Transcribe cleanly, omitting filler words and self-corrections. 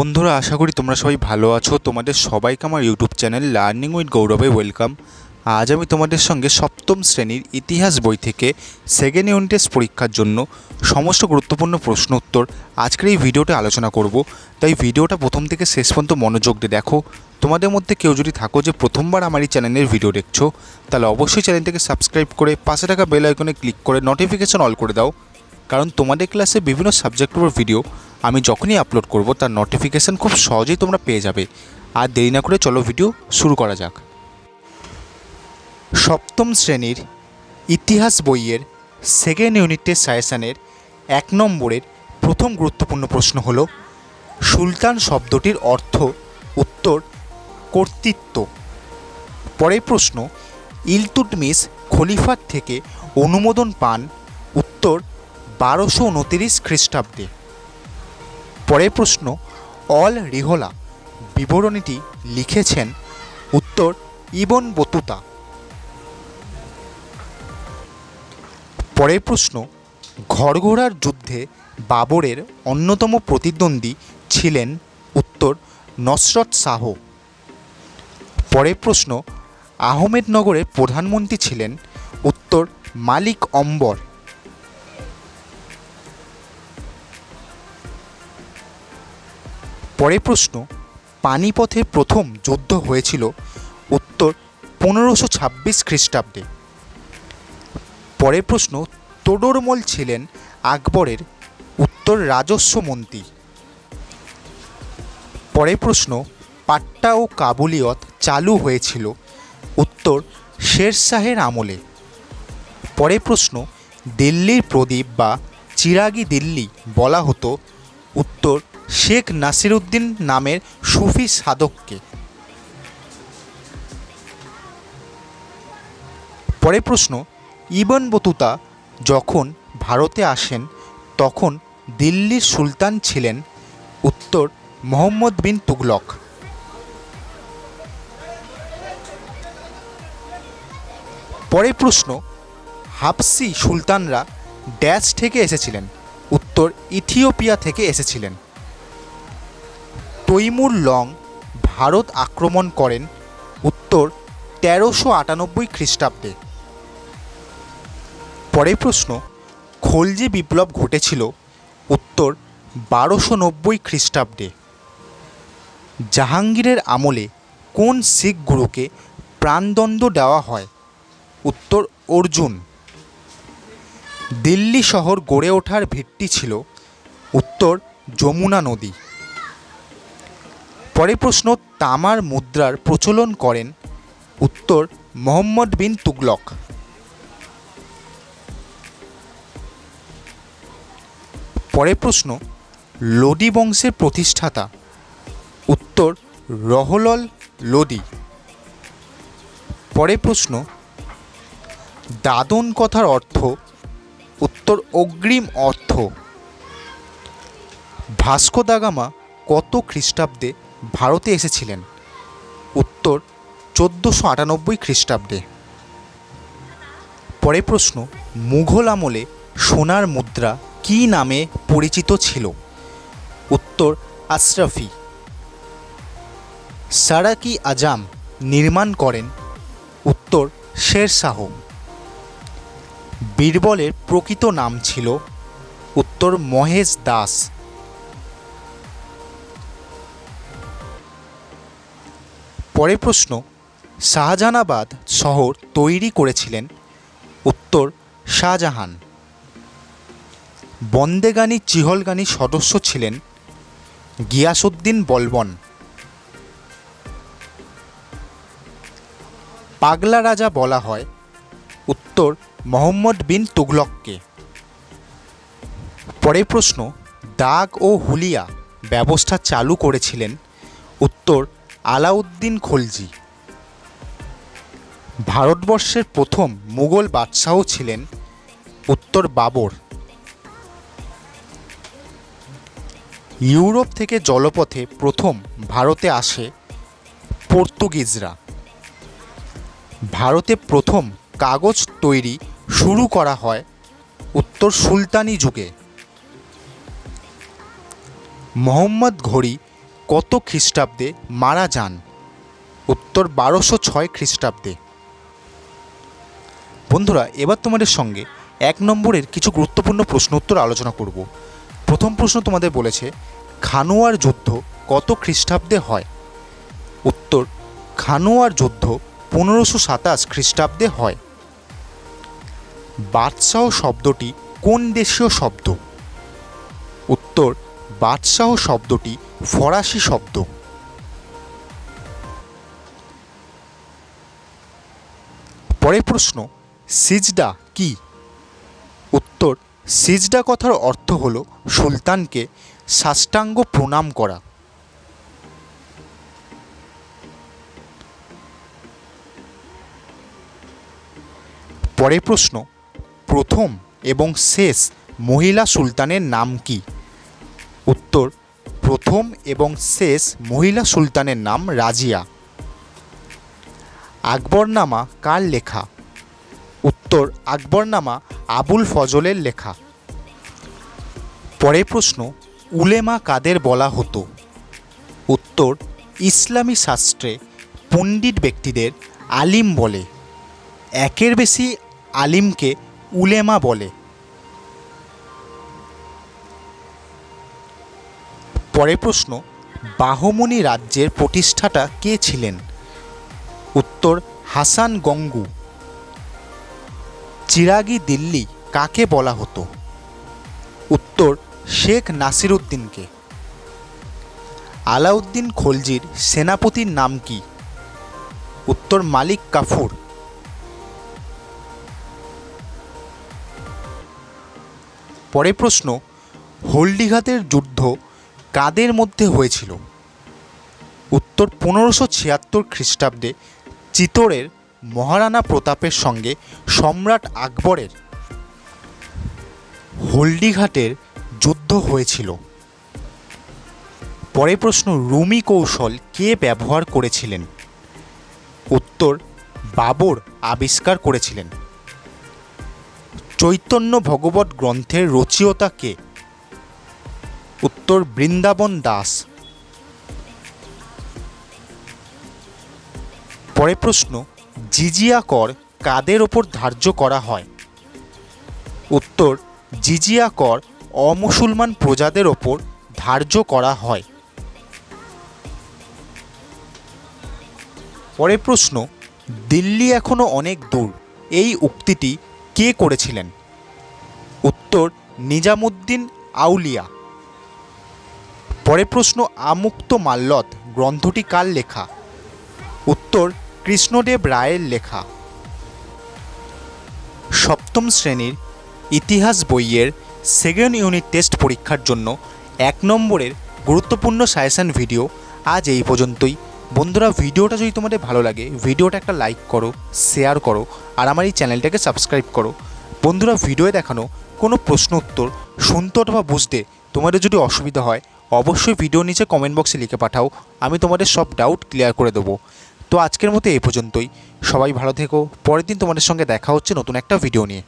বন্ধুরা, আশা করি তোমরা সবাই ভালো আছো। তোমাদের সবাইকে আমার ইউটিউব চ্যানেল লার্নিং উইথ গৌরবে ওয়েলকাম। আজ আমি তোমাদের সঙ্গে সপ্তম শ্রেণীর ইতিহাস বই থেকে সেকেন্ড ইউনিট টেস্ট পরীক্ষার জন্য সমস্ত গুরুত্বপূর্ণ প্রশ্ন উত্তর আজকের এই ভিডিওতে আলোচনা করব। তাই ভিডিওটা প্রথম থেকে শেষ পর্যন্ত মনোযোগ দিয়ে দেখো। তোমাদের মধ্যে কেউ যদি থাকো যে প্রথমবার আমার এই চ্যানেলের ভিডিও দেখছো, তাহলে অবশ্যই চ্যানেলটাকে সাবস্ক্রাইব করে পাশে থাকা বেল আইকনে ক্লিক করে নোটিফিকেশন অল করে দাও। কারণ তোমাদের ক্লাসে বিভিন্ন সাবজেক্টের উপর ভিডিও আমি যখনই আপলোড করব তার নোটিফিকেশান খুব সহজেই তোমরা পেয়ে যাবে। আর দেরি না করে চলো ভিডিও শুরু করা যাক। সপ্তম শ্রেণীর ইতিহাস বইয়ের সেকেন্ড ইউনিট টেস্ট সাজেশনের 1 নম্বরের প্রথম গুরুত্বপূর্ণ প্রশ্ন হলো সুলতান শব্দটির অর্থ। উত্তর কর্তৃত্ব। পরের প্রশ্ন, ইলতুৎমিশ খলিফার থেকে অনুমোদন পান। উত্তর 1229 খ্রিস্টাব্দে। পরের প্রশ্ন, অল রিহলা বিবরণীটি লিখেছেন। উত্তর ইবন বতুতা। পরের প্রশ্ন, ঘরঘোড়ার যুদ্ধে বাবরের অন্যতম প্রতিদ্বন্দ্বী ছিলেন। উত্তর নসরত শাহ। পরের প্রশ্ন, আহমেদনগরের প্রধানমন্ত্রী ছিলেন। উত্তর মালিক অম্বর। পরের প্রশ্ন, পানিপথের প্রথম যুদ্ধ হয়েছিল। উত্তর 1526 খ্রিস্টাব্দে। পরের প্রশ্ন, তোডরমল ছিলেন আকবরের। উত্তর রাজস্ব মন্ত্রী। পরের প্রশ্ন, পাট্টা ও কাবুলিয়ত চালু হয়েছিল। উত্তর শের শাহের আমলে। পরের প্রশ্ন, দিল্লির প্রদীপ বা চিরাগি দিল্লি বলা হতো। উত্তর শেখ নাসিরুদ্দিন নামের সুফি সাধককে। পরের প্রশ্ন, ইবন বতুতা যখন ভারতে আসেন তখন দিল্লির সুলতান ছিলেন। উত্তর মোহাম্মদ বিন তুগলক। পরের প্রশ্ন, হাবশি সুলতানরা ড্যাশ থেকে এসেছিলেন। উত্তর ইথিওপিয়া থেকে এসেছিলেন। তৈমুর লং ভারত আক্রমণ করেন। উত্তর 1398 খ্রিস্টাব্দে। পরের প্রশ্ন, খলজি বিপ্লব ঘটেছিল। উত্তর 1290 খ্রিস্টাব্দে। জাহাঙ্গীরের আমলে কোন শিখ গুরুকে প্রাণদণ্ড দেওয়া হয়? উত্তর অর্জুন। দিল্লি শহর গড়ে ওঠার ভিত্তি ছিল। উত্তর যমুনা নদী। পরের প্রশ্ন, তামার মুদ্রার প্রচলন করেন। উত্তর মোহাম্মদ বিন তুগলক। পরের প্রশ্ন, লোদি বংশের প্রতিষ্ঠাতা। উত্তর রহলল লোদি। পরের প্রশ্ন, দাদন কথার অর্থ। উত্তর অগ্রিম অর্থ। ভাস্কো দা গামা কত খ্রিস্টাব্দে ভারতে এসেছিলেন? উত্তর 1498 খ্রিস্টাব্দে। পরের প্রশ্ন, মুঘল আমলে সোনার মুদ্রা কী নামে পরিচিত ছিল? উত্তর আশরাফি। সারাকি আজাম নির্মাণ করেন। উত্তর শের শাহ। বীরবলের প্রকৃত নাম ছিল। উত্তর মহেশ দাস। পরের প্রশ্ন, শাহজাহানাবাদ শহর তৈরি করেছিলেন। উত্তর শাহজাহান। বন্দেগানি চিহলগানির সদস্য ছিলেন। গিয়াসউদ্দিন বলবন। পাগলা রাজা বলা হয়। উত্তর মোহাম্মদ বিন তুগলককে। পরের প্রশ্ন, দাগ ও হুলিয়া ব্যবস্থা চালু করেছিলেন। উত্তর আলাউদ্দিন খলজি। ভারতবর্ষের প্রথম মুঘল বাদশাহ ছিলেন। উত্তর বাবর। ইউরোপ থেকে জলপথে প্রথম ভারতে আসে পর্তুগিজরা। ভারতে প্রথম কাগজ তৈরি শুরু করা হয়। উত্তর সুলতানি যুগে। মোহাম্মদ ঘড়ি কত খ্রিস্টাব্দে মারা যান? উত্তর 1206 খ্রিস্টাব্দে। বন্ধুরা, এবার তোমাদের সঙ্গে 1 নম্বরের কিছু গুরুত্বপূর্ণ প্রশ্ন উত্তর আলোচনা করব। প্রথম প্রশ্ন তোমাদের বলেছে খানুয়ার যুদ্ধ কত খ্রিস্টাব্দে হয়? উত্তর খানুয়ার যুদ্ধ 1527 খ্রিস্টাব্দে হয়। বাদশাহ শব্দটি কোন দেশীয় শব্দ? উত্তর বাদশাহ শব্দটি ফরাসি শব্দ। পরের প্রশ্ন, সিজদা কি? উত্তর সিজদা কথার অর্থ হল সুলতানকে সাষ্টাঙ্গ প্রণাম করা। পরের প্রশ্ন, প্রথম এবং শেষ মহিলা সুলতানের নাম কি? উত্তর প্রথম এবং শেষ মহিলা সুলতানের নাম রাজিয়া। আকবরনামা কার লেখা? উত্তর আকবরনামা আবুল ফজলের লেখা। পরের প্রশ্ন, উলেমা কাদের বলা হতো? উত্তর ইসলামী শাস্ত্রে পণ্ডিত ব্যক্তিদের আলিম বলে। একের বেশি আলিমকে উলেমা বলে। পরের প্রশ্ন, বাহমনি রাজ্যের প্রতিষ্ঠাতা কে ছিলেন? উত্তর হাসান গঙ্গু। চিরাগি দিল্লি কাকে বলা হতো? উত্তর শেখ নাসিরউদ্দিনকে। আলাউদ্দিন খলজির সেনাপতির নাম কি? উত্তর মালিক কাফুর। পরের প্রশ্ন, হলদিঘাতের যুদ্ধ কাদের মধ্যে হয়েছিল? উত্তর 1576 খ্রিস্টাব্দে চিতোরের মহারানা প্রতাপের সঙ্গে সম্রাট আকবরের হলদিঘাটের যুদ্ধ হয়েছিল। পরের প্রশ্ন, রুমি কৌশল কে ব্যবহার করেছিলেন? উত্তর বাবর আবিষ্কার করেছিলেন। চৈতন্য ভগবত গ্রন্থের রচয়িতা কে? উত্তর বৃন্দাবন দাস। পরের প্রশ্ন, জিজিয়া কর কাদের ওপর ধার্য করা হয়? উত্তর জিজিয়া কর অমুসলমান প্রজাদের ওপর ধার্য করা হয়। পরের প্রশ্ন, দিল্লি এখনো অনেক দূর এই উক্তিটি কে করেছিলেন? উত্তর নিজামুদ্দিন আউলিয়া। পরের প্রশ্ন, আমুক্ত মাল্যদ গ্রন্থটি কার লেখা? উত্তর কৃষ্ণদেব রায়ের লেখা। সপ্তম শ্রেণীর ইতিহাস বইয়ের সেকেন্ড ইউনিট টেস্ট পরীক্ষার জন্য 1 নম্বরের গুরুত্বপূর্ণ সাজেশন ভিডিও আজ এই পর্যন্তই। বন্ধুরা, ভিডিওটা যদি তোমাদের ভালো লাগে ভিডিওটা একটা লাইক করো, শেয়ার করো আর আমার এই চ্যানেলটাকে সাবস্ক্রাইব করো। বন্ধুরা, ভিডিওয়ে দেখানো কোনো প্রশ্ন উত্তর শুনতে অথবা বুঝতে তোমাদের যদি অসুবিধা হয় অবশ্যই ভিডিও নিচে কমেন্ট বক্সে লিখে পাঠাও, আমি তোমাদের সব ডাউট ক্লিয়ার করে দেবো। তো আজকের মতো এই পর্যন্তই। সবাই ভালো থেকো। পরের দিন তোমাদের সঙ্গে দেখা হচ্ছে নতুন একটা ভিডিও নিয়ে।